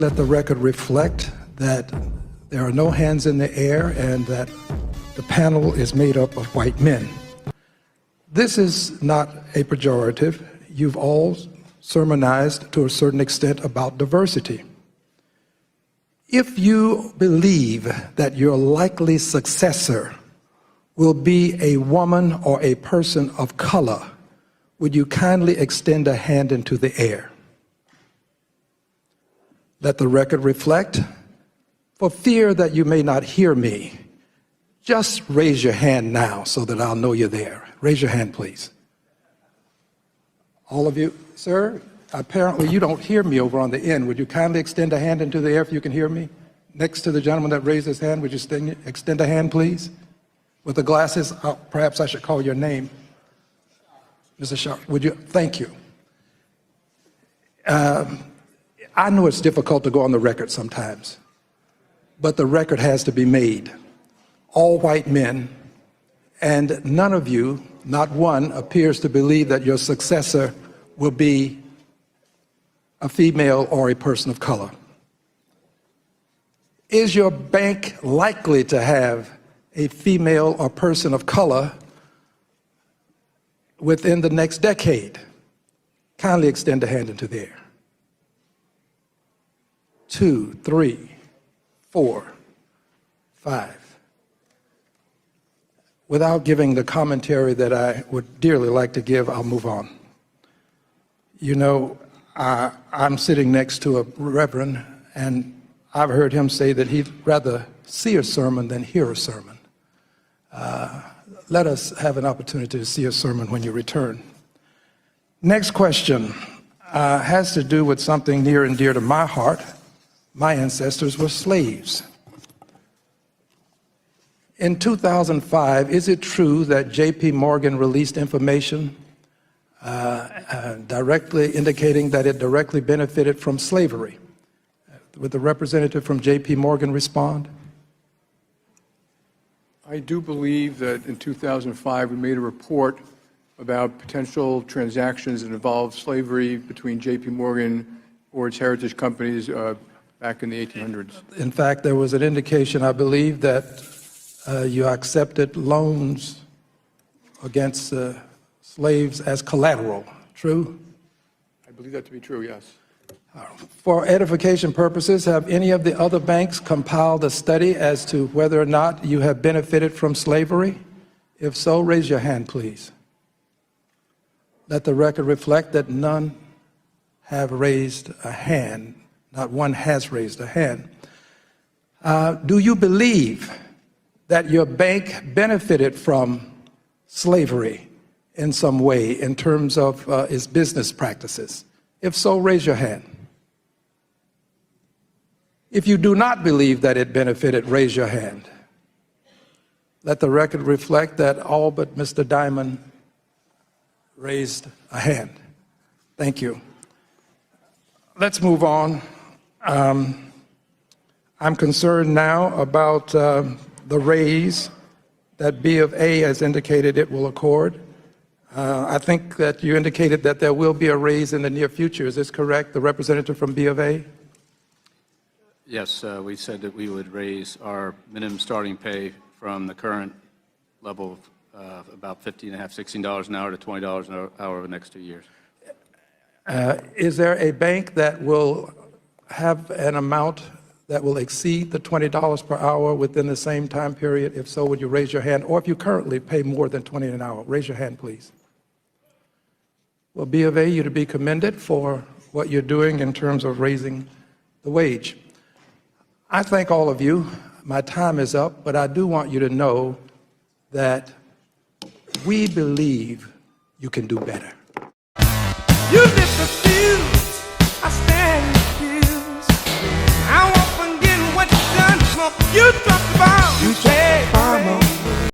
Let the record reflect that there are no hands in the air and that the panel is made up of white men. This is not a pejorative. You've all sermonized to a certain extent about diversity. If you believe that your likely successor will be a woman or a person of color, would you kindly extend a hand into the air? Let the record reflect, for fear that you may not hear me, just raise your hand now so that I'll know you're there. Raise your hand, please. All of you, sir, apparently you don't hear me over on the end. Would you kindly extend a hand into the air if you can hear me? Next to the gentleman that raised his hand, would you extend a hand, please? With the glasses, perhaps I should call your name. Mr. Sharp, would you? Thank you. I know it's difficult to go on the record sometimes, but the record has to be made. All white men, and none of you, not one, appears to believe that your successor will be a female or a person of color. Is your bank likely to have a female or person of color within the next decade? Kindly extend a hand into the air. 2, 3, 4, 5. Without giving the commentary that I would dearly like to give, I'll move on. You know, I'm sitting next to a reverend, and I've heard him say that he'd rather see a sermon than hear a sermon. Let us have an opportunity to see a sermon when you return. Next question has to do with something near and dear to my heart. My ancestors were slaves. In 2005, is it true that J.P. Morgan released information directly indicating that it directly benefited from slavery? Would the representative from J.P. Morgan respond? I do believe that in 2005 we made a report about potential transactions that involved slavery between J.P. Morgan or its heritage companies back in the 1800s. In fact, there was an indication, I believe, that you accepted loans against slaves as collateral. True? I believe that to be true, yes. For edification purposes, have any of the other banks compiled a study as to whether or not you have benefited from slavery? If so, raise your hand, please. Let the record reflect that none have raised a hand. Not one has raised a hand. Do you believe that your bank benefited from slavery in some way in terms of its business practices? If so, raise your hand. If you do not believe that it benefited, raise your hand. Let the record reflect that all but Mr. Diamond raised a hand. Thank you. Let's move on. I'm concerned now about the raise that B of A has indicated it will accord. I think that you indicated that there will be a raise in the near future. Is this correct, the representative from B of A? Yes, we said that we would raise our minimum starting pay from the current level of about $15.50, $16 an hour to $20 an hour over the next 2 years. Is there a bank that will have an amount that will exceed the $20 per hour within the same time period? If so, would you raise your hand? Or if you currently pay more than $20 an hour, raise your hand, please. Well, B of A, you to be commended for what you're doing in terms of raising the wage. I thank all of you. My time is up, but I do want you to know that we believe you can do better. You